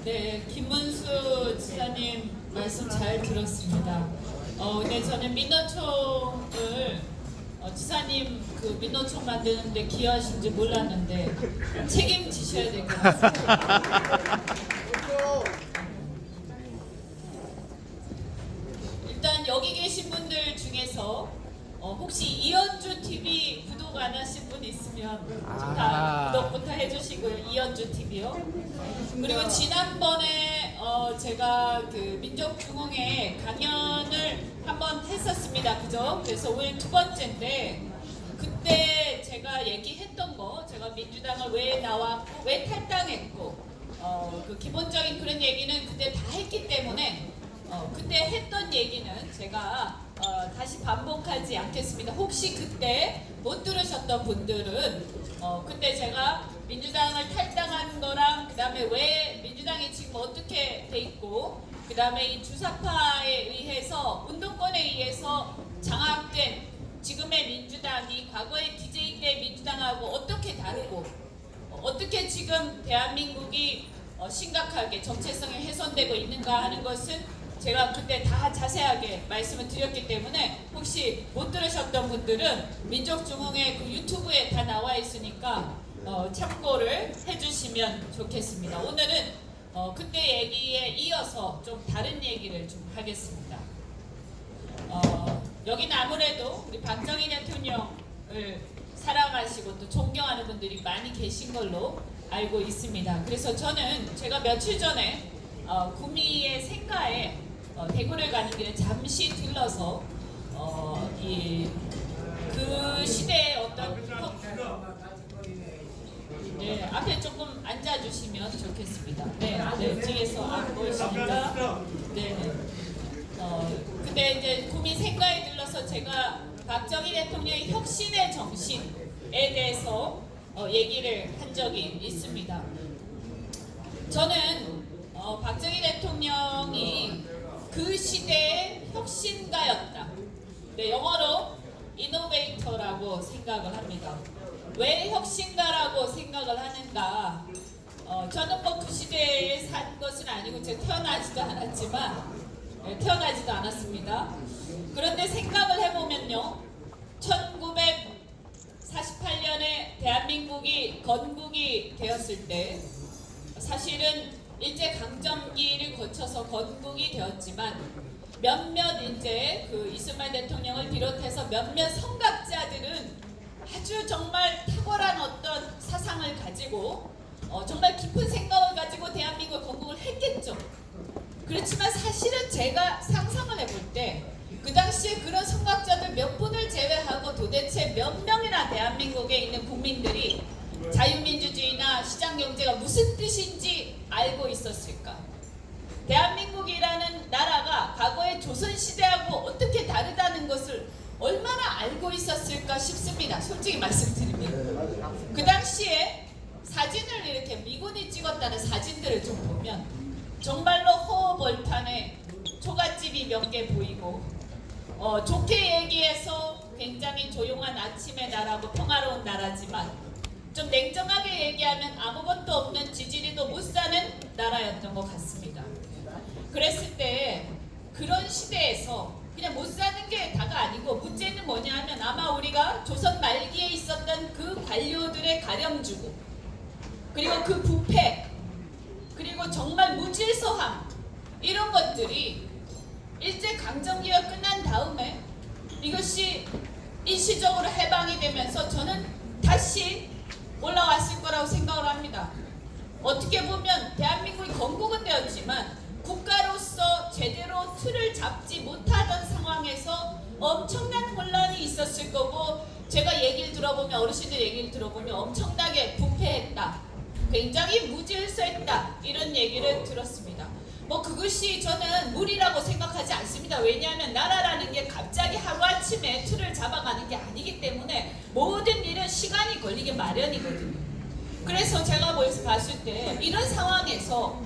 네, 김문수 지사님 말씀 잘 들었습니다. 근데 저는 민노총을 지사님 그 민노총 만드는데 기여하신지 몰랐는데 책임지셔야 될 것 같습니다. 일단 여기 계신 분들 중에서 혹시 이현주 TV 구독 안 하신 분 있으면 좀 다 구독부터 해주시고요. 이현주 TV요. 그리고 지난번에 제가 그 민족중흥회 강연을 한번 했었습니다. 그죠? 그래서 오늘 두 번째인데 그때 제가 얘기했던 거, 제가 민주당을 왜 나왔고 왜 탈당했고 그 기본적인 그런 얘기는 그때 다 했기 때문에 그때 했던 얘기는 제가 다시 반복하지 않겠습니다. 혹시 그때 못 들으셨던 분들은 그때 제가 민주당을 탈당한 거랑 그 다음에 왜 민주당이 지금 어떻게 돼 있고 그 다음에 이 주사파에 의해서 운동권에 의해서 장악된 지금의 민주당이 과거의 DJ 때 민주당하고 어떻게 다르고 어떻게 지금 대한민국이 심각하게 정체성이 훼손되고 있는가 하는 것은 제가 그때 다 자세하게 말씀을 드렸기 때문에 혹시 못 들으셨던 분들은 민족중흥회 그 유튜브에 다 나와 있으니까 참고를 해주시면 좋겠습니다. 오늘은 그때 얘기에 이어서 좀 다른 얘기를 좀 하겠습니다. 여기는 아무래도 우리 박정희 대통령을 사랑하시고 또 존경하는 분들이 많이 계신 걸로 알고 있습니다. 그래서 저는 제가 며칠 전에 구미의 생가에 대구를 가는 길에 잠시 들러서 그 시대의 어떤 네, 앞에 조금 앉아주시면 좋겠습니다. 네, 네, 뒤에서 안 보이시니까 네. 근데 이제 구미 생가에 들러서 제가 박정희 대통령의 혁신의 정신에 대해서 얘기를 한 적이 있습니다. 저는 박정희 대통령이 그 시대의 혁신가였다. 네, 영어로 이노베이터라고 생각을 합니다. 왜 혁신가라고 생각을 하는가? 저는 뭐 그 시대에 산 것은 아니고 제가 태어나지도 않았지만 태어나지도 않았습니다. 그런데 생각을 해보면요, 1948년에 대한민국이 건국이 되었을 때 사실은 일제강점기를 거쳐서 건국이 되었지만 몇몇 이제 그 이승만 대통령을 비롯해서 몇몇 선각자들은 아주 정말 탁월한 어떤 사상을 가지고 정말 깊은 생각을 가지고 대한민국 건국을 했겠죠. 그렇지만 사실은 제가 상상을 해볼 때 그 당시에 그런 선각자들 몇 분을 제외하고 도대체 몇 명이나 대한민국에 있는 국민들이 자유민주주의나 시장경제가 무슨 뜻인지 알고 있었을까? 대한민국이라는 나라가 과거의 조선시대하고 어떻게 다르다는 것을 얼마나 알고 있었을까 싶습니다. 솔직히 말씀드리면. 그 당시에 사진을 이렇게 미군이 찍었다는 사진들을 좀 보면 정말로 호허벌판에 초가집이 몇 개 보이고 좋게 얘기해서 굉장히 조용한 아침의 나라고 평화로운 나라지만 좀 냉정하게 얘기하면 아무것도 없는 지지리도 못 사는 나라였던 것 같습니다. 그랬을 때 그런 시대에서 그냥 못 사는 게 다가 아니고 문제는 뭐냐 하면 아마 우리가 조선 말기에 있었던 그 관료들의 가렴주고 그리고 그 부패 그리고 정말 무질서함 이런 것들이 일제강점기가 끝난 다음에 이것이 일시적으로 해방이 되면서 저는 다시 올라왔을 거라고 생각을 합니다. 어떻게 보면 대한민국이 건국은 되었지만 국가로서 제대로 틀을 잡지 못하던 상황에서 엄청난 혼란이 있었을 거고 제가 얘기를 들어보면 어르신들 얘기를 들어보면 엄청나게 부패했다. 굉장히 무질서했다. 이런 얘기를 들었습니다. 뭐 그것이 저는 무리라고 생각하지 않습니다. 왜냐하면 나라라는 게 갑자기 하루아침에 틀을 잡아가는 게 아니기 때문에 모든 일은 시간이 걸리기 마련이거든요. 그래서 제가 봤을 때 이런 상황에서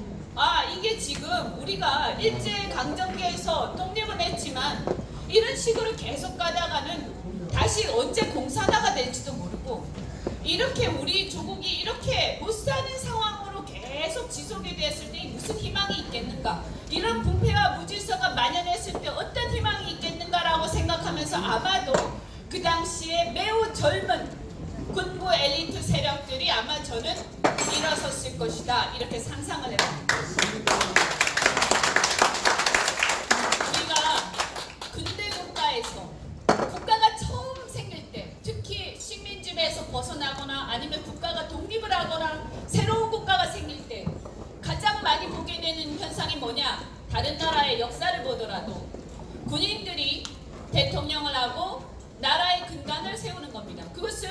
이게 지금 우리가 일제강점기에서 독립은 했지만 이런 식으로 계속 가다가는 다시 언제 공산화가 될지도 모르고 이렇게 우리 조국이 이렇게 못 사는 상황으로 계속 계속 지속이 됐을 때 무슨 희망이 있겠는가? 이런 분폐와 무질서가 만연했을 때 어떤 희망이 있겠는가라고 생각하면서 아마도 그 당시에 매우 젊은 군부 엘리트 세력들이 아마 저는 일어섰을 것이다 이렇게 상상을 해봅니다. 우리가 근대 국가에서 국가가 처음 생길 때 특히 식민지배에서 벗어나거나 아니면 국가가 독립을 하거나 새로운 국가가 생길 때 가장 많이 보게 되는 현상이 뭐냐? 다른 나라의 역사를 보더라도 군인들이 대통령을 하고 나라의 근간을 세우는 겁니다. 그것은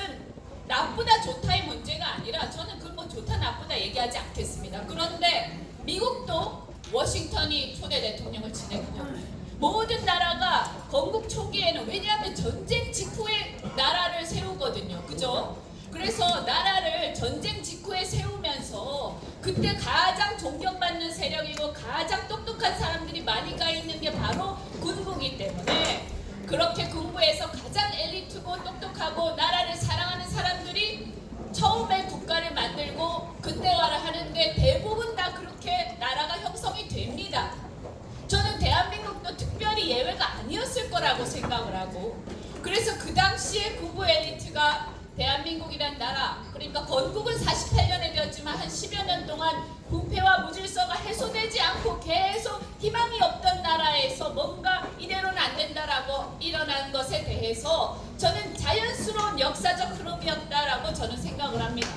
나쁘다 좋다의 문제가 아니라 저는 그걸 뭐 좋다 나쁘다 얘기하지 않겠습니다. 그런데 미국도 워싱턴이 초대 대통령을 지냈고 모든 나라가 건국 초기에는 왜냐하면 전쟁 직후에 나라를 세우거든요. 그죠? 그래서 나라를 전쟁 직후에 세우면서 그때 가장 존경받는 세력이고 가장 똑똑한 사람들이 많이 가 있는 게 바로 군부이기 때문에 그렇게 군부에서 가장 엘리트고 똑똑하고 나라를 사랑하는 사람들이 처음에 국가를 만들고 근대화를 하는데 대부분 다 그렇게 나라가 형성이 됩니다. 저는 대한민국도 특별히 예외가 아니었을 거라고 생각을 하고 그래서 그 당시에 군부 엘리트가 대한민국이란 나라 그러니까 건국은 48년에 되었지만 한 10여 년 동안 부패와 무질서가 해소되지 않고 계속 희망이 없던 나라에서 뭔가 이대로는 안 된다라고 일어난 것에 대해서 저는 자연스러운 역사적 흐름이었다라고 저는 생각을 합니다.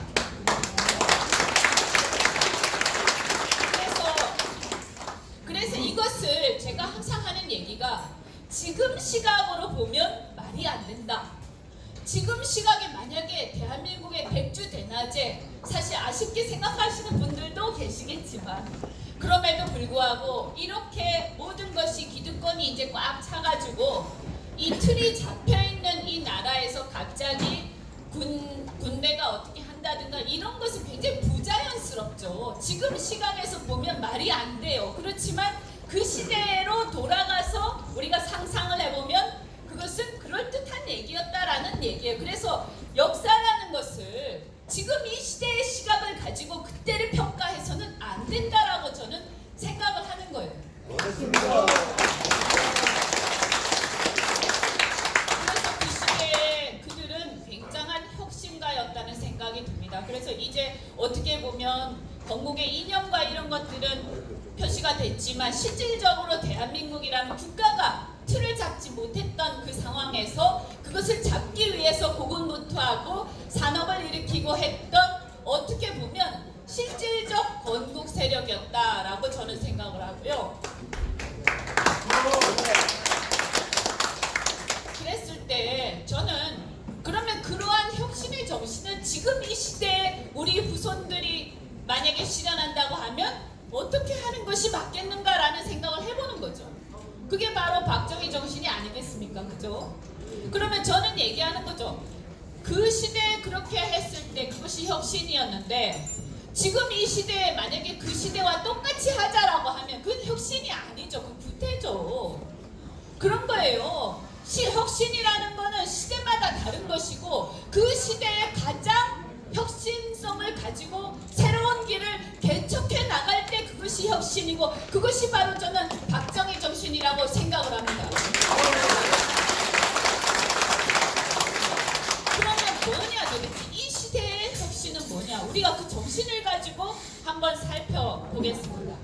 그래서 이것을 제가 항상 하는 얘기가 지금 시각으로 보면 말이 안 된다. 지금 시각에 만약에 대한민국의 백주대낮에 사실 아쉽게 생각하시는 분들도 계시겠지만 그럼에도 불구하고 이렇게 모든 것이 기득권이 이제 꽉 차가지고 이 틀이 잡혀있는 이 나라에서 갑자기 군대가 어떻게 한다든가 이런 것은 굉장히 부자연스럽죠. 지금 시각에서 보면 말이 안 돼요. 그렇지만 그 시대로 돌아가서 우리가 상상을 해보면 그것은 그럴듯한 얘기였다라는 얘기예요. 그래서 역사라는 것을 지금 이 시대의 시각을 가지고 그때를 평가해서는 안 된다라고 저는 생각을 하는 거예요. 그래서 그 시대에 그들은 굉장한 혁신가였다는 생각이 듭니다. 그래서 이제 어떻게 보면 건국의 이념과 이런 것들은 표시가 됐지만 실질적으로 대한민국이라는 국가가 틀을 잡지 못했던 그 상황에서 그것을 잡기 위해서 고군분투하고 산업을 일으키고 했던 어떻게 보면 실질적 건국 세력이었다라고 저는 생각을 하고요. 그랬을 때 저는 그러면 그러한 혁신의 정신은 지금 이 시대에 우리 후손들이 만약에 실현한다고 하면 어떻게 하는 것이 맞겠는가라는 생각을 해보는 거죠. 그게 바로 박정희 정신이 아니겠습니까? 그죠? 그러면 저는 얘기하는 거죠. 그 시대에 그렇게 했을 때 그것이 혁신이었는데 지금 이 시대에 만약에 그 시대와 똑같이 하자라고 하면 그건 혁신이 아니죠. 그건 구태죠. 그런 거예요. 혁신이라는 거는 시대마다 다른 것이고 그 시대에 가장 혁신성을 가지고 새로운 길을 개척해 나갈 때 그것이 혁신이고 그것이 바로 저는 박정희 정신이라고 생각을 합니다. 그러면 뭐냐 도대체 이 시대의 혁신은 뭐냐 우리가 그 정신을 가지고 한번 살펴보겠습니다.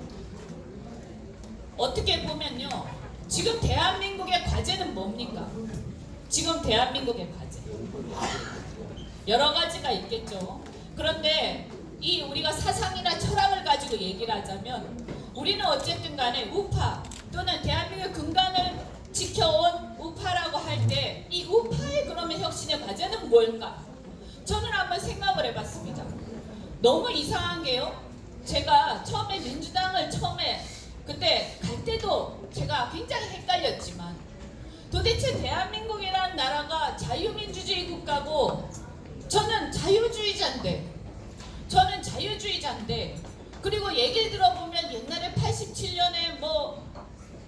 어떻게 보면요 지금 대한민국의 과제는 뭡니까? 지금 대한민국의 과제 여러 가지가 있겠죠. 그런데 이 우리가 사상이나 철학을 가지고 얘기를 하자면 우리는 어쨌든 간에 우파 또는 대한민국의 근간을 지켜온 우파라고 할 때 이 우파의 그러면 혁신의 과제는 뭘까? 저는 한번 생각을 해봤습니다. 너무 이상한 게요. 제가 처음에 민주당을 그때 갈 때도 제가 굉장히 헷갈렸지만 도대체 대한민국이라는 나라가 자유민주주의 국가고 저는 자유주의자인데 그리고 얘기를 들어보면 옛날에 87년에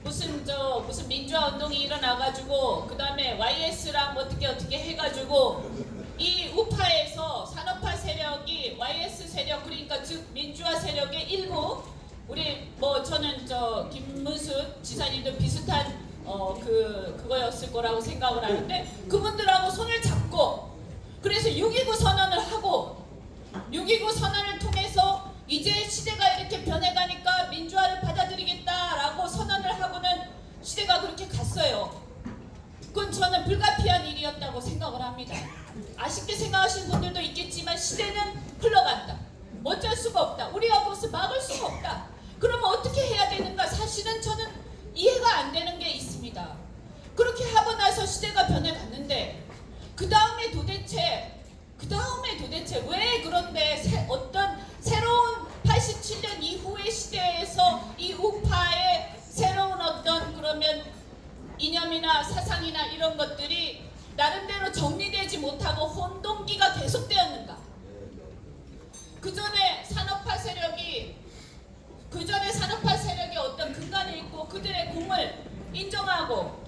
무슨 민주화 운동이 일어나가지고 그 다음에 YS랑 어떻게 해가지고 이 우파에서 산업화 세력이 YS 세력 그러니까 즉 민주화 민주화 세력의 일부, 우리 뭐 저는 저 김문수 지사님도 비슷한 그거였을 거라고 생각을 하는데, 그분들하고 손을 잡고 그래서 6.29 선언을 하고, 6.29 선언을 통해서 이제 시대가 이렇게 변해가니까 민주화를 받아들이겠다라고 선언을 하고는 시대가 그렇게 갔어요. 그건 저는 불가피한 일이었다고 생각을 합니다. 아쉽게 생각하시는 분들도 있겠지만 시대는 흘러간다. 어쩔 수가 없다. 우리가 그것을 막을 수가 없다. 그러면 어떻게 해야 되는가? 사실은 저는 이해가 안 되는 게 있습니다. 그렇게 하고 나서 시대가 변해갔는데 그 다음에 도대체 왜 그런데 어떤 새로운 87년 이후의 시대에서 이 우파의 새로운 어떤 그러면 이념이나 사상이나 이런 것들이 나름대로 정리되지 못하고 혼동기가 계속되었는가? 그 전에 산업화 세력이 어떤 근간이 있고 그들의 공을 인정하고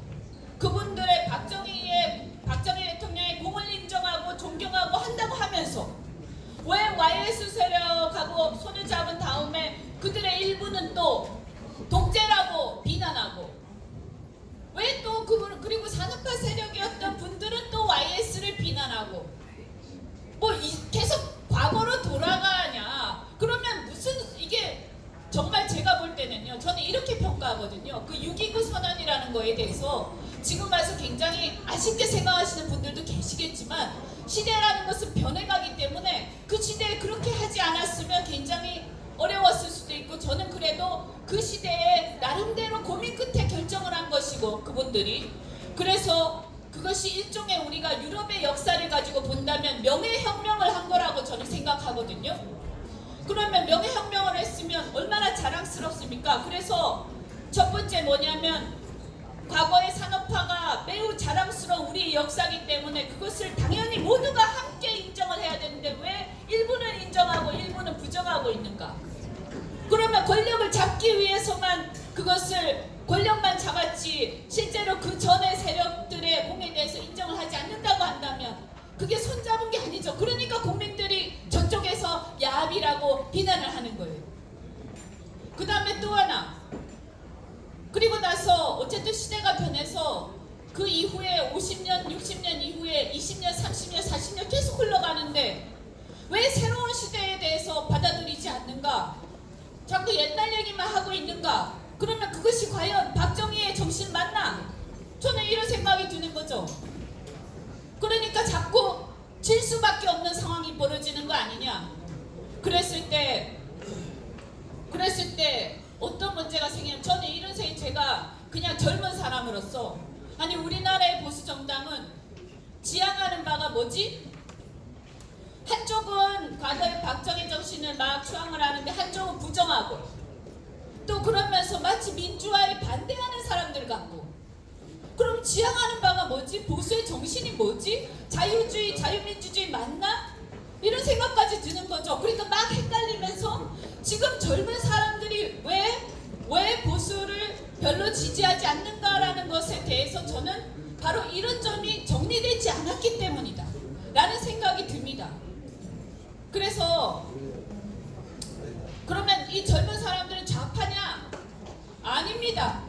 그분들의 박정희 대통령의 공을 인정하고 존경하고 한다고 하면서 왜 YS 세력하고 손을 잡은 다음에 그들의 일부는 또 독재라고 비난하고, 왜 또 그리고 산업화 세력이었던 분들은 또 YS를 비난하고, 뭐 계속 과거로 돌아가냐? 그러면 무슨, 이게 정말 제가 볼 때는요, 저는 이렇게 평가하거든요. 그 6.29 선언이라는 거에 대해서 지금 와서 굉장히 아쉽게 생각하시는 분들도 계시겠지만, 시대라는 것은 변해가기 때문에 그 시대에 그렇게 하지 않았으면 굉장히 어려웠을 수도 있고, 저는 그래도 그 시대에 나름대로 고민 끝에 결정을 한 것이고 그분들이, 그래서 그것이 일종의 우리가 유럽의 역사를 가지고 본다면 명예혁명을 한 거라고 저는 생각하거든요. 그러면 명예혁명을 했으면 얼마나 자랑스럽습니까? 그래서 첫 번째 뭐냐면, 과거의 산업화가 매우 자랑스러운 우리의 역사이기 때문에 그것을 당연히 모두가 함께 인정을 해야 되는데 왜 일부는 인정하고 일부는 부정하고 있는가? 그러면 권력을 잡기 위해서만 그것을 권력만 잡았지 실제로 그 전의 세력들의 공에 대해서 인정을 하지 않는다고 한다면 그게 손잡은 게 아니죠. 그러니까 국민들이 저쪽에서 야합이라고 비난을 하는 거예요. 그 다음에 또 하나, 그리고 나서 어쨌든 시대가 변해서 그 이후에 50년, 60년 이후에 20년, 30년, 40년 계속 흘러가는데 왜 새로운 시대에 대해서 받아들이지 않는가? 자꾸 옛날 얘기만 하고 있는가? 그러면 그것이 과연 박정희의 정신 맞나? 저는 이런 생각이 드는 거죠. 그러니까 자꾸 질 수밖에 없는 상황이 벌어지는 거 아니냐? 그랬을 때 어떤 문제가 생기냐면, 저는 이런 생각, 제가 그냥 젊은 사람으로서, 아니 우리나라의 보수 정당은 지향하는 바가 뭐지? 한쪽은 과거의 박정희 정신을 막 추앙을 하는데 한쪽은 부정하고, 또 그러면서 마치 민주화에 반대하는 사람들 같고, 그럼 지향하는 바가 뭐지? 보수의 정신이 뭐지? 자유주의, 자유민주주의 맞나? 이런 생각까지 드는 거죠. 그러니까 막 헷갈리면서 지금 젊은 사람들이 왜 보수를 별로 지지하지 않는가라는 것에 대해서 저는 바로 이런 점이 정리되지 않았기 때문이다 라는 생각이 듭니다. 그래서 그러면 이 젊은 사람들은 좌파냐? 아닙니다.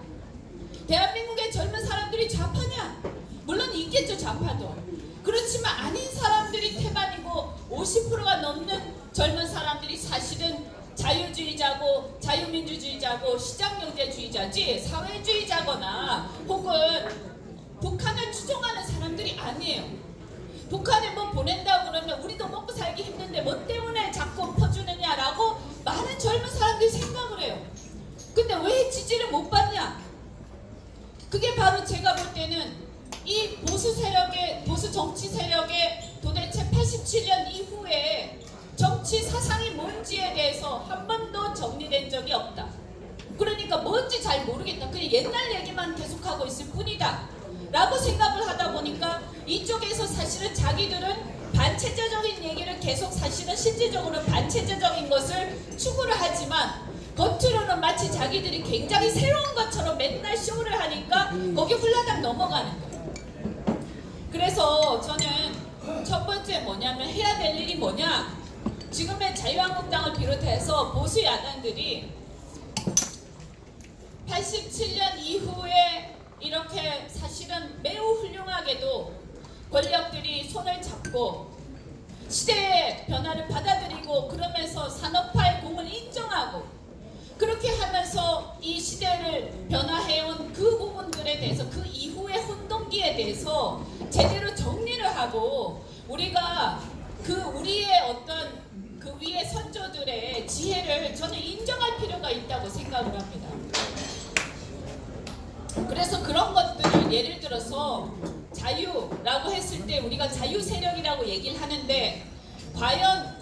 대한민국의 젊은 사람들이 좌파냐? 물론 있겠죠, 좌파도. 그렇지만 아닌 사람들이 태반이고 50%가 넘는 젊은 사람들이 사실은 자유주의자고 자유민주주의자고 시장경제주의자지 사회주의자거나 혹은 북한을 추종하는 사람들이 아니에요. 북한에 뭐 보낸다고 그러면 우리도 먹고 살기 힘든데 뭐 때문에 자꾸 퍼주느냐라고 많은 젊은 사람들이 생각을 해요. 근데 왜 지지를 못 받냐? 그게 바로 제가 볼 때는 이 보수 세력의, 보수 정치 세력의 도대체 87년 이후에 정치 사상이 뭔지에 대해서 한 번도 정리된 적이 없다. 그러니까 뭔지 잘 모르겠다. 그냥 옛날 얘기만 계속하고 있을 뿐이다 라고 생각을 하다 보니까 이쪽에서 사실은 자기들은 반체제적인 얘기를 계속, 사실은 실질적으로 반체제적인 것을 추구를 하지만 겉으로는 마치 자기들이 굉장히 새로운 것처럼 맨날 쇼를 하니까 거기 훌라당 넘어가는 거예요. 그래서 저는 첫 번째 뭐냐면, 해야 될 일이 뭐냐? 지금의 자유한국당을 비롯해서 보수 야당들이 87년 이후에 이렇게 사실은 매우 훌륭하게도 권력들이 손을 잡고 시대의 변화를 받아들이고 그러면서 산업화의 공을 인정하고 그렇게 하면서 이 시대를 변화해온 그 부분들에 대해서 그 이후의 혼동기에 대해서 제대로 정리를 하고 우리가 그 우리의 어떤 그 위의 선조들의 지혜를 저는 인정할 필요가 있다고 생각을 합니다. 그래서 그런 것들을 예를 들어서 자유라고 했을 때 우리가 자유 세력이라고 얘기를 하는데 과연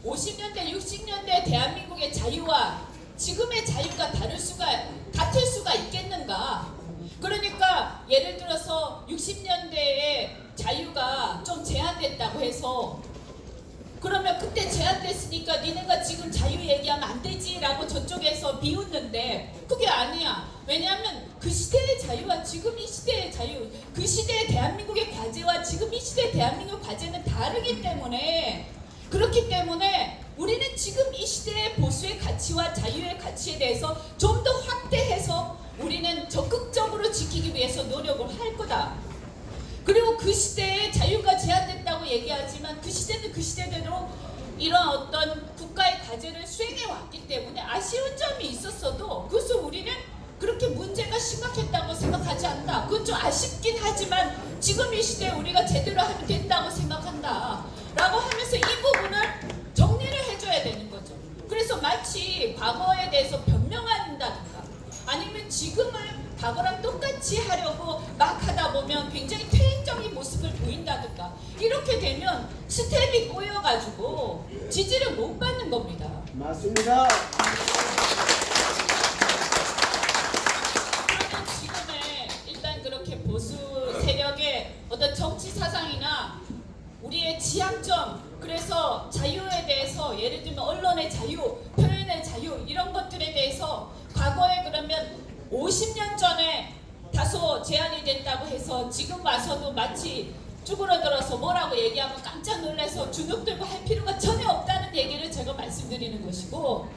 50년대 60년대 대한민국의 자유와 지금의 자유가 같을 수가 있겠는가? 그러니까 예를 들어서 60년대에 자유가 좀 제한됐다고 해서 그러면 그때 제한됐으니까 니네가 지금 자유 얘기하면 안 되지 라고 저쪽에서 비웃는데 그게 아니야. 왜냐하면 그 시대의 자유와 지금 이 시대의 자유, 그 시대의 대한민국의 과제와 지금 이 시대의 대한민국 과제는 다르기 때문에 그렇기 때문에 우리는 지금 이 시대의 보수의 가치와 자유의 가치에 대해서 좀 더 확대해서 우리는 적극적으로 지키기 위해서 노력을 할 거다. 그리고 그 시대에 자유가 제한됐다고 얘기하지만 그 시대는 그 시대대로 이런 어떤 국가의 과제를 수행해 왔기 때문에 아쉬운 점이 있었어도 그것을 우리는 그렇게 문제가 심각했다고 생각하지 않는다. 그건 좀 아쉽긴 하지만 지금 이 시대에 우리가 제대로 하면 된다고 생각한다 라고 하면서 이 부분을 정리를 해줘야 되는 거죠. 그래서 마치 과거에 대해서 변명한다든가 아니면 지금을 과거랑 똑같이 하려고 막 하다 보면 굉장히 퇴행적인 모습을 보인다든가 이렇게 되면 스텝이 꼬여가지고 지지를 못 받는 겁니다. 맞습니다. 그러면 지금의 일단 그렇게 보수 세력의 어떤 정치 사상이나 우리의 지향점 그래서 자유에 대해서 예를 들면 언론의 자유, 표현의 자유 이런 것들에 대해서 과거에 그러면 50년 전에 다소 제한이 됐다고 해서 지금 와서도 마치 쭈그러들어서 뭐라고 얘기하면 깜짝 놀라서 주눅 들고 할 필요가 전혀 없다는 얘기를 제가 말씀드리는 것이고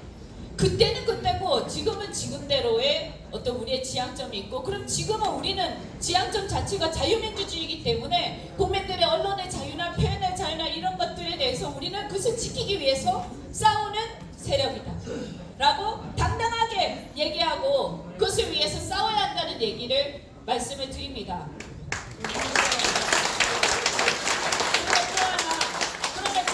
그때는 그때고 지금은 지금대로의 어떤 우리의 지향점이 있고 그럼 지금은 우리는 지향점 자체가 자유민주주의이기 때문에 국민들의 언론의 자유나 표현의 자유나 이런 것들에 대해서 우리는 그것을 지키기 위해서 싸우는 세력이다 라고 당당하게 얘기하고 그것을 위해서 싸워야 한다는 얘기를 말씀을 드립니다. 그리고 또 하나 그러면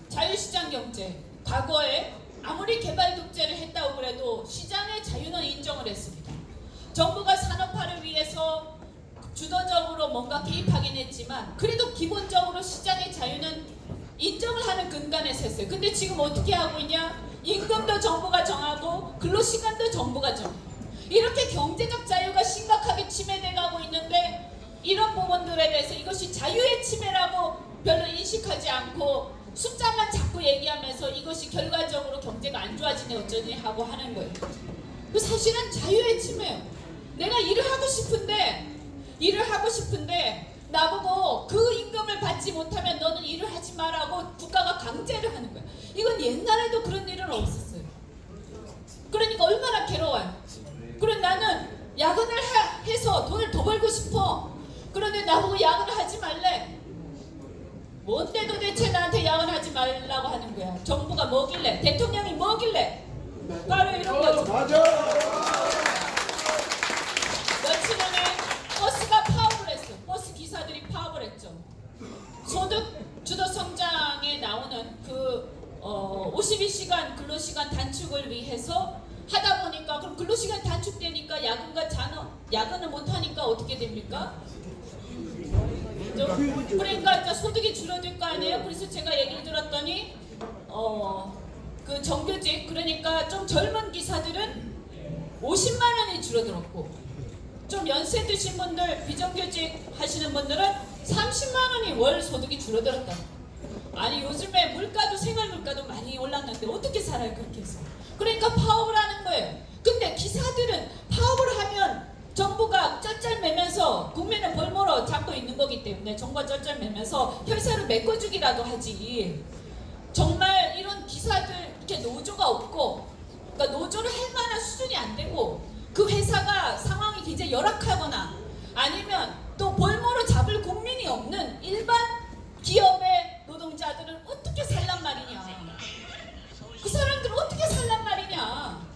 자유시장 경제 과거에 아무리 개발 독재를 했다고 그래도 시장의 자유는 인정을 했습니다. 정부가 산업화를 위해서 주도적으로 뭔가 개입하긴 했지만 그래도 기본적으로 시장의 자유는 인정을 하는 근간에서 했어요. 근데 지금 어떻게 하고 있냐? 임금도 정부가 정하고 근로시간도 정부가 정해. 이렇게 경제적 자유가 심각하게 침해돼 가고 있는데 이런 부분들에 대해서 이것이 자유의 침해라고 별로 인식하지 않고 숫자만 자꾸 얘기하면서 이것이 결과적으로 경제가 안 좋아지네 어쩌니 하고 하는 거예요. 그 사실은 자유의 침해예요. 내가 일을 하고 싶은데 나보고 그 임금을 받지 못하면 너는 일을 하지 마라고 국가가 강제를 하는 거야. 이건 옛날에도 그런 일은 없었어요. 그러니까 얼마나 괴로워요. 그럼 나는 야근을 해서 돈을 더 벌고 싶어. 그런데 나보고 야근을 하지 말래. 뭔데 도대체 나한테 야근하지 말라고 하는 거야. 정부가 뭐길래? 대통령이 뭐길래? 바로 이런 거죠. 맞아. 며칠 전에 버스가 파업을 했어. 버스 기사들이 파업을 했죠. 소득 주도 성장에 나오는 그 52시간 근로시간 단축을 위해서 하다 보니까 그럼 근로시간 단축되니까 야근을 못하니까 어떻게 됩니까? 그러니까 이제 소득이 줄어들 거 아니에요? 그래서 제가 얘기를 들었더니 그 정규직 그러니까 좀 젊은 기사들은 50만 원이 줄어들었고 좀 연세 드신 분들 비정규직 하시는 분들은 30만 원이 월 소득이 줄어들었다. 아니 요즘에 물가도 생활 물가도 많이 올랐는데 어떻게 살아요 그렇게 해서? 그러니까 파업을 하는 거예요. 근데 기사들은 파업을 하면 정부가 쩔쩔매면서 국민을 볼모로 잡고 있는 거기 때문에 정부가 쩔쩔매면서 혈세를 메꿔주기라도 하지. 정말 이런 기사들 이렇게 노조가 없고, 그러니까 노조를 할 만한 수준이 안 되고 그 회사가 상황이 굉장히 열악하거나 아니면 또 볼모로 잡을 국민이 없는 일반 기업의 노동자들은 어떻게 살란 말이냐. 그 사람들은 어떻게 살란 말이냐.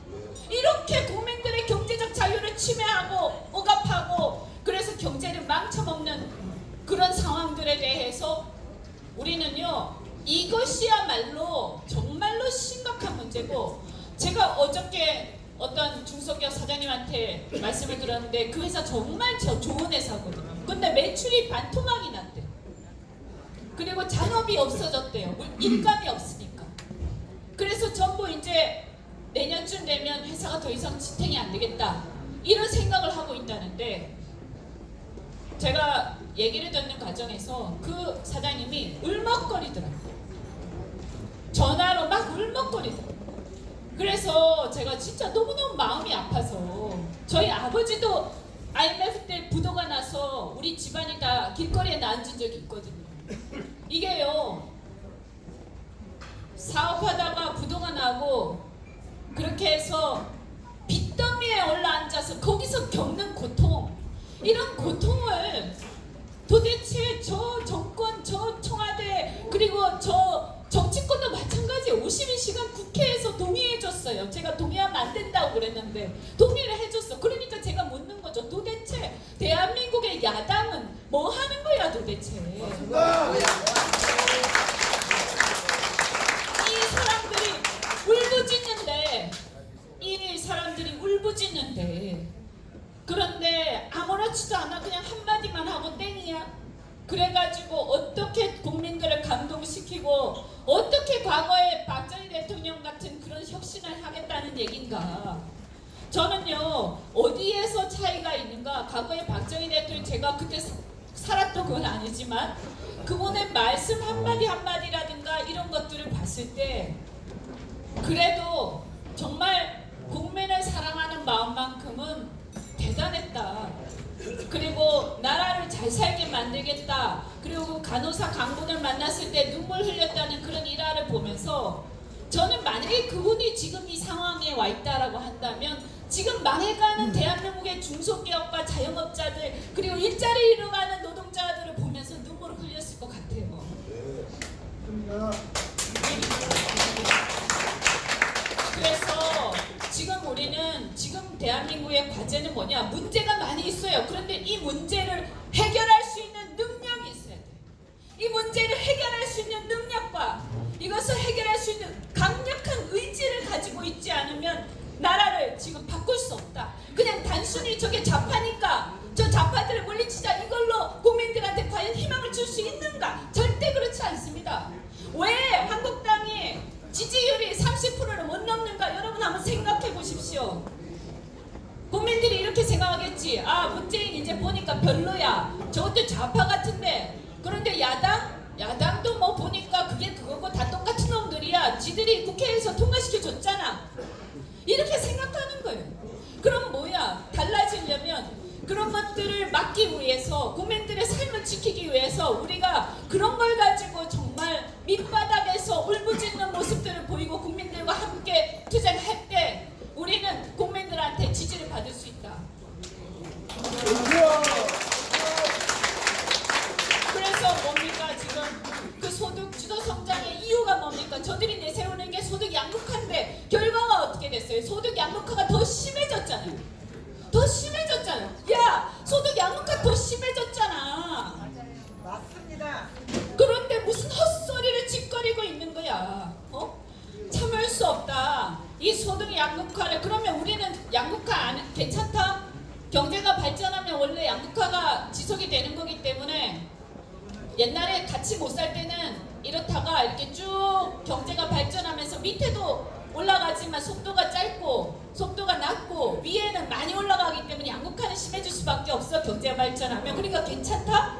이렇게 국민들의 경제적 자유를 침해하고 억압하고 그래서 경제를 망쳐먹는 그런 상황들에 대해서 우리는요, 이것이야말로 정말로 심각한 문제고, 제가 어저께 어떤 중소기업 사장님한테 말씀을 들었는데 그 회사 정말 좋은 회사거든요. 근데 매출이 반토막이 났대요. 그리고 잔업이 없어졌대요. 인감이 없으니까. 그래서 전부 이제 내년쯤 되면 회사가 더 이상 지탱이 안 되겠다, 이런 생각을 하고 있다는데, 제가 얘기를 듣는 과정에서 그 사장님이 울먹거리더라고요. 전화로 막 울먹거리더라고요. 그래서 제가 진짜 너무너무 마음이 아파서, 저희 아버지도 IMF 때 부도가 나서 우리 집안이 다 길거리에 앉은 적이 있거든요. 이게요, 사업하다가 부도가 나고 그렇게 해서 빚더미에 올라앉아서 거기서 겪는 고통, 이런 고통을 도대체 저 정권, 저 청와대, 그리고 저 정치권도 마찬가지예요. 52시간 국회에서 동의해줬어요. 제가 동의하면 안 된다고 그랬는데 동의를 해줬어. 그러니까 제가 묻는 거죠. 도대체 대한민국의 야당은 뭐 하는 거야 도대체. 이 사람들이 울부짖는데 그런데 아무렇지도 않아 그냥 한마디만 하고 땡이야. 그래가지고 어떻게 국민들을 감동시키고 어떻게 과거에 박정희 대통령 같은 그런 혁신을 하겠다는 얘긴가. 저는요, 어디에서 차이가 있는가. 과거에 박정희 대통령, 제가 그때 살았던 건 아니지만 그분의 말씀 한마디 한마디라든가 이런 것들을 봤을 때 그래도 정말 국민을 사랑하는 마음만큼은 대단했다. 그리고 나라를 잘 살게 만들겠다. 그리고 간호사 강군을 만났을 때 눈물 흘렸다는 그런 일화를 보면서 저는 만약에 그분이 지금 이 상황에 와 있다라고 한다면 지금 망해가는 대한민국의 중소기업과 자영업자들 그리고 일자리 잃어가는 노동자들을 보면서 눈물을 흘렸을 것 같아요. 그래서 지금 우리는 지금 대한민국의 과제는 뭐냐? 문제가 많이 있어요. 그런데 이 문제를 해결할 수 있는 능력이 있어야 돼. 이 문제를 해결할 수 있는 능력과 이것을 해결할 수 있는 강력한 의지를 가지고 있지 않으면 나라를 지금 바꿀 수 없다. 그냥 단순히 저게 좌파니까 저 좌파들을 물리치자 이걸로 국민들한테 과연 희망을 줄 수 있는가? 절대 그렇지 않습니다. 왜 한국당이 지지율이 30%를 못 넘는가? 여러분 한번 생각해 보십시오. 국민들이 이렇게 생각하겠지. 아, 문재인 이제 보니까 별로야. 저것도 좌파 같은데. 그런데 야당도 뭐 보니까 그게 그거고 다 똑같은 놈들이야. 지들이 국회에서 통과시켜줬잖아. 이렇게 생각하는 거예요. 그럼 뭐야? 달라지려면 그런 것들을 막기 위해서, 국민들의 삶을 지키기 위해서 우리가 그런 걸 가지고 정말 밑바닥에서 울부짖는 모습들을 보이고 국민들과 함께 투쟁할 때 우리는 국민들한테 지지를 받을 수 있다. 그래서 뭡니까? 지금 그 소득 주도 성장의 이유가 뭡니까? 저들이 내세우는 게 소득 양극화인데 결과가 어떻게 됐어요? 소득 양극화가 더 심해졌잖아요. 더 심해졌잖아. 야, 소득 양극화 더 심해졌잖아. 맞습니다. 그런데 무슨 헛소리를 짓거리고 있는 거야. 참을 수 없다. 이 소득 양극화를. 그러면 우리는 양극화 괜찮다? 경제가 발전하면 원래 양극화가 지속이 되는 거기 때문에 옛날에 같이 못 살 때는 이렇다가 이렇게 쭉 경제가 발전하면서 밑에도 올라가지만 속도가 짧고 속도가 낮고 위에는 많이 올라가기 때문에 양극화는 심해질 수밖에 없어. 경제가 발전하면. 그러니까 괜찮다?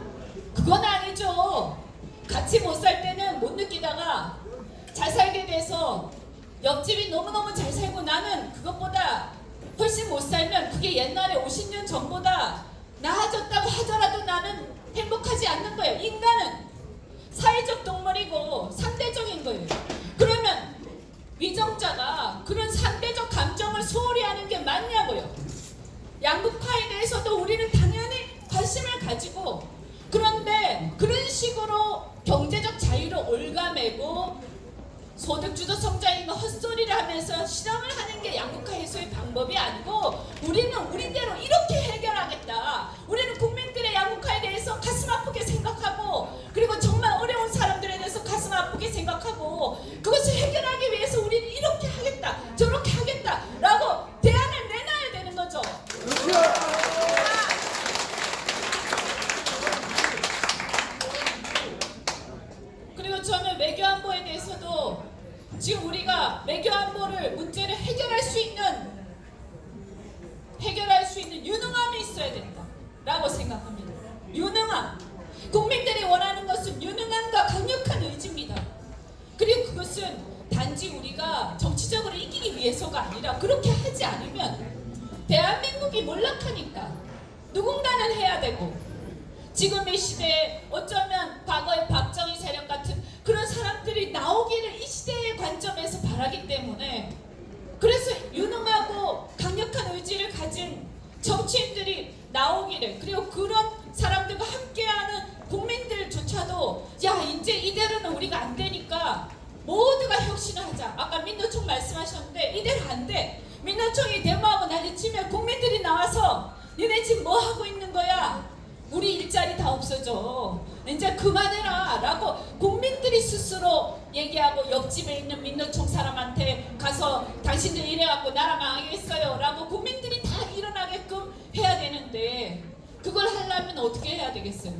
그건 아니죠. 같이 못 살 때는 못 느끼다가 잘 살게 돼서 옆집이 너무너무 잘 살고 나는 그것보다 훨씬 못 살면 그게 옛날에 50년 전보다 나아졌다고 하더라도 나는 행복하지 않는 거예요. 인간은 사회적 동물이고 상대적인 거예요. 그러면 위정자가 그런 상대적 감정을 소홀히 하는 게 맞냐고요. 양극화에 대해서도 우리는 당연히 관심을 가지고, 그런데 그런 식으로 경제적 자유를 올가매고 소득주도 성장인 거 헛소리를 하면서 실험을 하는 게 양극화 해소의 방법이 아니고, 우리는 우리대로 이렇게 해결하겠다. 우리는 국민들의 양극화에 대해서 가슴 아프게 생각하고, 그리고 정말 어려운 사람들에 대해서 가슴 아프게 생각하고, 그것을 해결하기 위해서 우리는 이렇게 하겠다, 저렇게 하겠다라고 대안을 내놔야 되는 거죠. 그리고 저는 외교안보에 대해서도 지금 우리가 외교안보를 문제를 해결할 수 있는 유능함이 있어야 된다라고 생각합니다. 유능함. 국민들이 원하는 것은 유능함과 강력한 의지입니다. 그리고 그것은 단지 우리가 정치적으로 이기기 위해서가 아니라, 그렇게 하지 않으면 대한민국이 몰락하니까 누군가는 해야 되고, 지금 이 시대에 어쩌면 과거의 박정희 세력 같은 그런 사람들이 나오기를 이 시대의 관점에서 바라기 때문에, 그래서 유능하고 강력한 의지를 가진 정치인들이 나오기를, 그리고 그런 사람들과 함께하는 국민들조차도 야, 이제 이대로는 우리가 안 되니까 모두가 혁신을 하자. 아까 민노총 말씀하셨는데 이대로 안 돼. 민노총이 데모하고 난리치면 국민들이 나와서 니네 지금 뭐 하고 있는 거야? 우리 일자리 다 없어져. 이제 그만해라 라고 국민들이 스스로 얘기하고, 옆집에 있는 민노총 사람한테 가서 당신들 이래갖고 나라 망하겠어요 라고 국민들이 다 일어나게끔 해야 되는데, 그걸 하려면 어떻게 해야 되겠어요?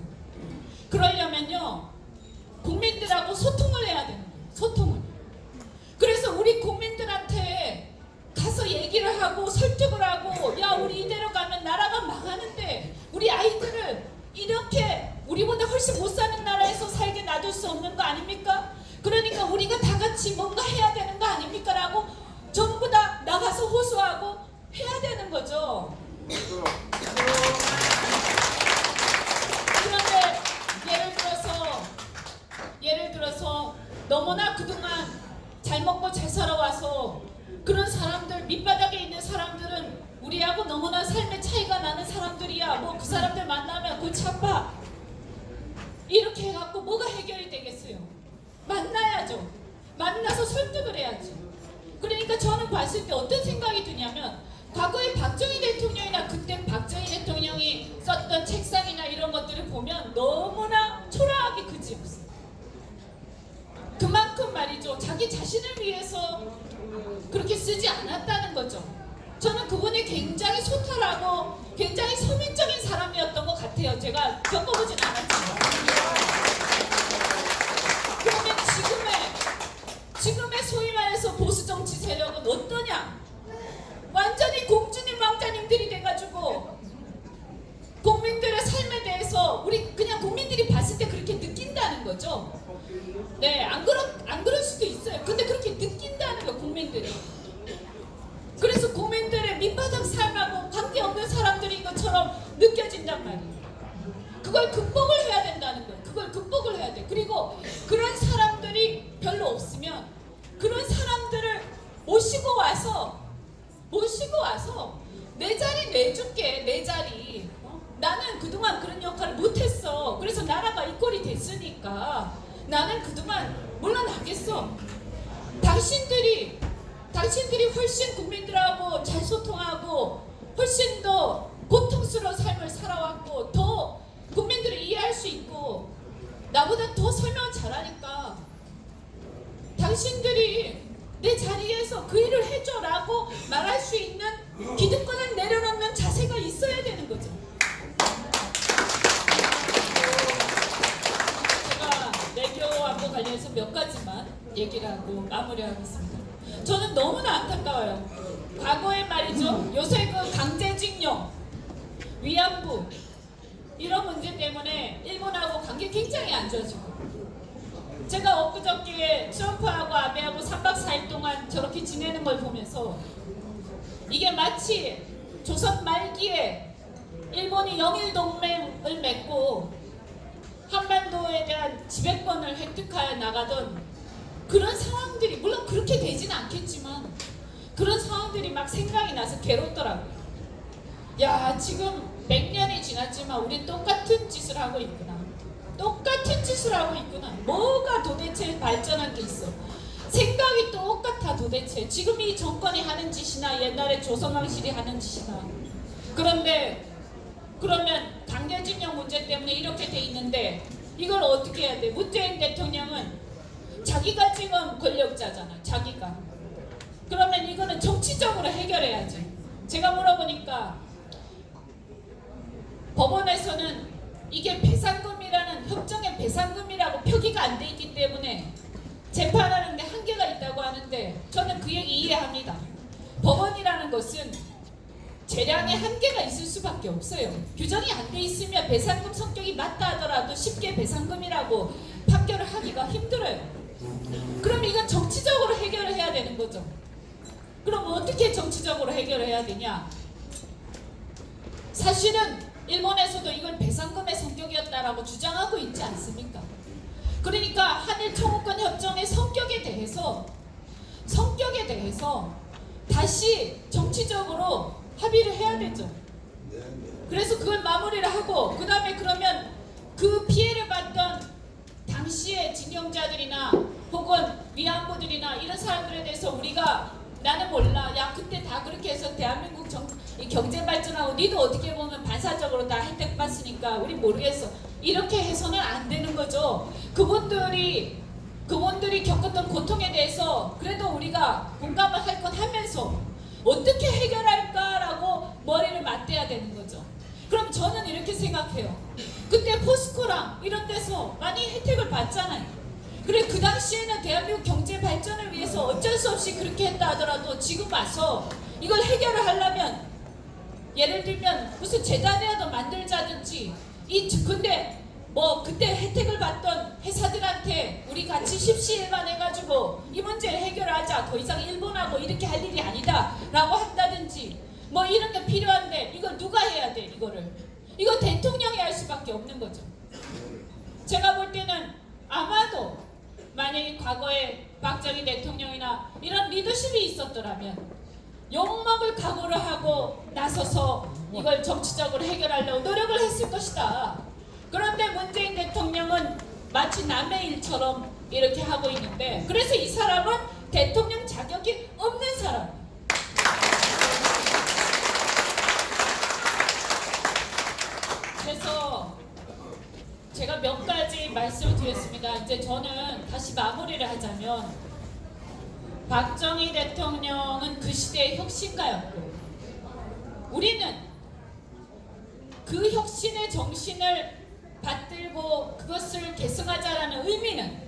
그러려면요, 국민들하고 소통을 해야 되는 거예요. 소통을. 그래서 우리 국민들한테 가서 얘기를 하고 설득을 하고, 야, 우리 이대로 가면 나라가 망하는데 우리 아이들을 이렇게 우리보다 훨씬 못 사는 나라에서 살게 놔둘 수 없는 거 아닙니까? 그러니까 우리가 다 같이 뭔가 해야 되는 거 아닙니까? 라고 전부 다 나가서 호소하고 해야 되는 거죠. 그런데 예를 들어서 너무나 그동안 잘 먹고 잘 살아와서 그런 사람들, 밑바닥에 있는 사람들은 우리하고 너무나 삶의 차이가 나는 사람들이야. 뭐 그 사람들 만나면 골치 아파. 이렇게 해갖고 뭐가 해결이 되겠어요? 만나야죠. 만나서 설득을 해야지. 그러니까 저는 봤을 때 어떤 생각이 드냐면, 과거에 박정희 대통령이나 그때 박정희 대통령이 썼던 책상이나 이런 것들을 보면 너무나 초라하게 그지없어요. 그만큼 말이죠, 자기 자신을 위해서 그렇게 쓰지 않았다는 거죠. 저는 그분이 굉장히 소탈하고 굉장히 서민적인 사람이었던 것 같아요. 제가 겪어보진 않았지만. 그러면 지금의 소위 말해서 보수 정치 세력은 어떠냐? 완전히 공주님 왕자님들이 돼가지고 국민들의 삶에 대해서 우리 그냥 국민들이 봤을 때 그렇게 느낀다는 거죠. 네, 안 그럴 수도 있어요. 근데 그렇게 느낀다는 거, 국민들이. 그래서 국민들의 밑바닥 삶하고 관계없는 사람들인 것처럼 느껴진단 말이에요. 그걸 극복을 해야 된다는 거예요. 그걸 극복을 해야 돼. 그리고 그런 사람들이 별로 없으면 그런 사람들을 모시고 와서 내 자리 내줄게. 내 자리. 나는 그동안 그런 역할을 못했어. 그래서 나라가 이 꼴이 됐으니까 나는 그동안 물러나겠어. 당신들이 훨씬 국민들하고 잘 소통하고 훨씬 더 고통스러운 삶을 살아왔고 더 국민들을 이해할 수 있고 나보다 더 설명을 잘하니까 당신들이 내 자리에서 그 일을 해줘라고 말할 수 있는 기득권을 내려놓는 자세가 있어야 되는 거죠. 제가 외교안보 관련해서 몇 가지만 얘기를 하고 마무리하겠습니다. 저는 너무나 안타까워요. 과거에 말이죠, 요새 그 강제징용, 위안부 이런 문제 때문에 일본하고 관계 굉장히 안 좋아지고, 제가 엊그저께 트럼프하고 아베하고 3박 4일 동안 저렇게 지내는 걸 보면서 이게 마치 조선 말기에 일본이 영일 동맹을 맺고 한반도에 대한 지배권을 획득하여 나가던 그런 상황들이, 물론 그렇게 되지는 않겠지만 그런 상황들이 막 생각이 나서 괴롭더라고요. 야, 지금 100년이 지났지만 우리 똑같은 짓을 하고 있구나. 똑같은 짓을 하고 있구나. 뭐가 도대체 발전한 게 있어. 생각이 똑같아 도대체. 지금 이 정권이 하는 짓이나 옛날에 조선왕실이 하는 짓이나. 그런데 그러면 강제징용 문제 때문에 이렇게 돼 있는데 이걸 어떻게 해야 돼? 문재인 대통령은 자기가 지금 권력자잖아. 자기가. 그러면 이거는 정치적으로 해결해야지. 제가 물어보니까 법원에서는 이게 배상금이라는, 협정의 배상금이라고 표기가 안 돼 있기 때문에 재판하는데 한계가 있다고 하는데 저는 그 얘기 이해합니다. 법원이라는 것은 재량의 한계가 있을 수밖에 없어요. 규정이 안 돼 있으면 배상금 성격이 맞다 하더라도 쉽게 배상금이라고 판결을 하기가 힘들어요. 그럼 이건 정치적으로 해결을 해야 되는 거죠. 그럼 어떻게 정치적으로 해결을 해야 되냐? 사실은 일본에서도 이걸 배상금의 성격이었다라고 주장하고 있지 않습니까? 그러니까 한일 청구권 협정의 성격에 대해서 다시 정치적으로 합의를 해야 되죠. 그래서 그걸 마무리를 하고 그 다음에 그러면 그 피해를 봤던 당시의 징용자들이나 혹은 위안부들이나 이런 사람들에 대해서 우리가, 나는 몰라, 야 그때 다 그렇게 해서 대한민국 경제 발전하고 니도 어떻게 보면 반사적으로 다 혜택 봤으니까 우리 모르겠어, 이렇게 해서는 안 되는 거죠. 그분들이 겪었던 고통에 대해서 그래도 우리가 공감을 할 건 하면서 어떻게 해결할까라고 머리를 맞대야 되는 거죠. 그럼 저는 이렇게 생각해요. 그때 포스코랑 이런 데서 많이 혜택을 봤잖아요. 그래, 그 당시에는 대한민국 경제 발전을 위해서 어쩔 수 없이 그렇게 했다 하더라도 지금 와서 이걸 해결을 하려면 예를 들면 무슨 재단이라도 만들자든지, 근데 뭐 그때 혜택을 받던 회사들한테 우리 같이 십시일반해가지고 이 문제를 해결하자, 더 이상 일본하고 이렇게 할 일이 아니다 라고 한다든지 뭐 이런 게 필요한데 이걸 누가 해야 돼? 이거 대통령이 할 수밖에 없는 거죠. 제가 볼 때는 아마도 만약에 과거에 박정희 대통령이나 이런 리더십이 있었더라면 욕먹을 각오를 하고 나서서 이걸 정치적으로 해결하려고 노력을 했을 것이다. 그런데 문재인 대통령은 마치 남의 일처럼 이렇게 하고 있는데, 그래서 이 사람은 대통령 자격이 없는 사람. 그래서 제가 몇 가지 말씀을 드렸습니다. 이제 저는 다시 마무리를 하자면, 박정희 대통령은 그 시대의 혁신가였고 우리는 그 혁신의 정신을 받들고 그것을 계승하자라는 의미는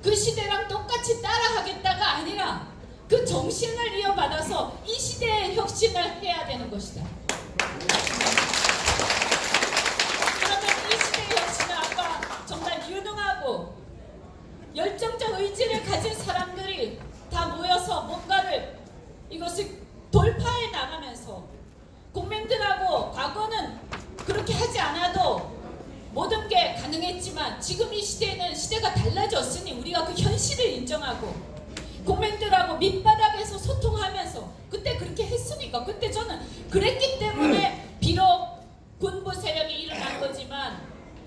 그 시대랑 똑같이 따라하겠다가 아니라 그 정신을 이어받아서 이 시대의 혁신을 해야 되는 것이다. 그러면 이 시대의 혁신은 아까 정말 유능하고 열정적 의지를 가진 사람들이 다 모여서 뭔가를 이것을 돌파해 나가면서, 국민들하고 과거는 그렇게 하지 않아도 모든 게 가능했지만 지금 이 시대는 시대가 달라졌으니 우리가 그 현실을 인정하고 국민들하고 밑바닥에서 소통하면서, 그때 그렇게 했으니까, 그때 저는 그랬기 때문에 비록 군부 세력이 일어난 거지만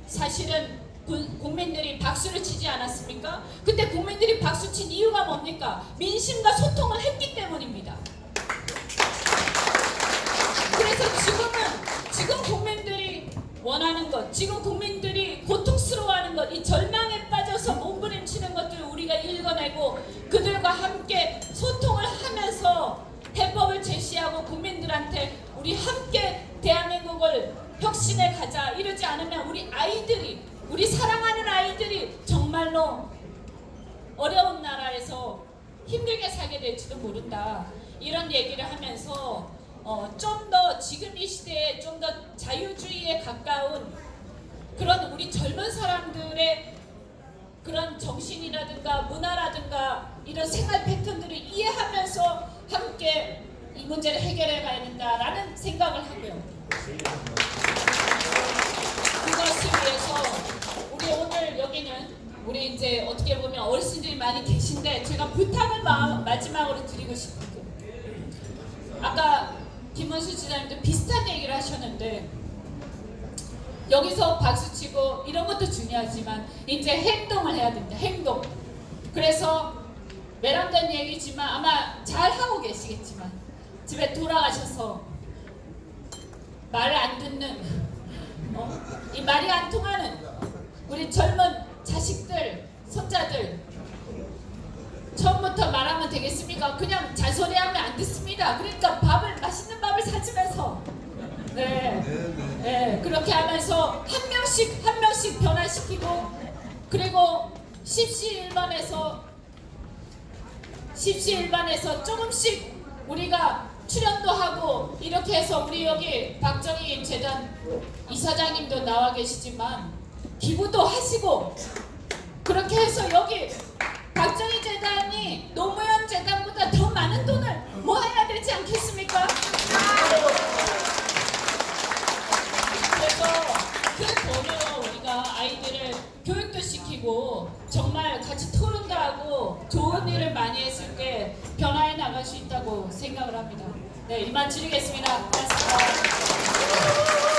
사실은 국민들이 박수를 치지 않았습니까? 그때 국민들이 박수 친 이유가 뭡니까? 민심과 소통을 했기 때문입니다. 그래서 지금 국민들이 원하는 것, 지금 국민들이 고통스러워하는 것, 이 절망에 빠져서 몸부림치는 것들을 우리가 읽어내고 그들과 함께 소통을 하면서 해법을 제시하고 국민들한테 우리 함께 대한민국을 혁신해 가자, 이러지 않으면 우리 사랑하는 아이들이 정말로 어려운 나라에서 힘들게 살게 될지도 모른다. 이런 얘기를 하면서 좀 더 지금 이 시대에 좀 더 자유주의에 가까운 그런 우리 젊은 사람들의 그런 정신이라든가 문화라든가 이런 생활 패턴들을 이해하면서 함께 이 문제를 해결해 가야 된다라는 생각을 하고요. 그것을 위해서 우리 오늘 여기는 우리 이제 어떻게 보면 어르신들이 많이 계신데 제가 부탁을 마지막으로 드리고 싶은 게 아까 김원수 지사님도 비슷한 얘기를 하셨는데 여기서 박수치고 이런 것도 중요하지만 이제 행동을 해야 된다. 행동. 그래서 외람된 얘기지만 아마 잘 하고 계시겠지만 집에 돌아가셔서 말을 안 듣는 이 말이 안 통하는 우리 젊은 자식들, 손자들 처음부터 말하면 되겠습니까? 그냥 잔소리하면 안 듣습니다. 그러니까 맛있는 밥을 사주면서 그렇게 하면서 한 명씩 변화시키고 그리고 십시일반에서 조금씩 우리가 출연도 하고 이렇게 해서 우리 여기 박정희 재단 이사장님도 나와 계시지만 기부도 하시고 그렇게 해서 여기 박정희 재단이 노무현 재단보다 더 많은 돈을 모아야 되지 않겠습니까? 그래서 그 돈으로 우리가 아이들을 교육도 시키고 정말 같이 토론도 하고 좋은 일을 많이 했을 때 변화해 나갈 수 있다고 생각을 합니다. 네, 이만 드리겠습니다. 고맙습니다.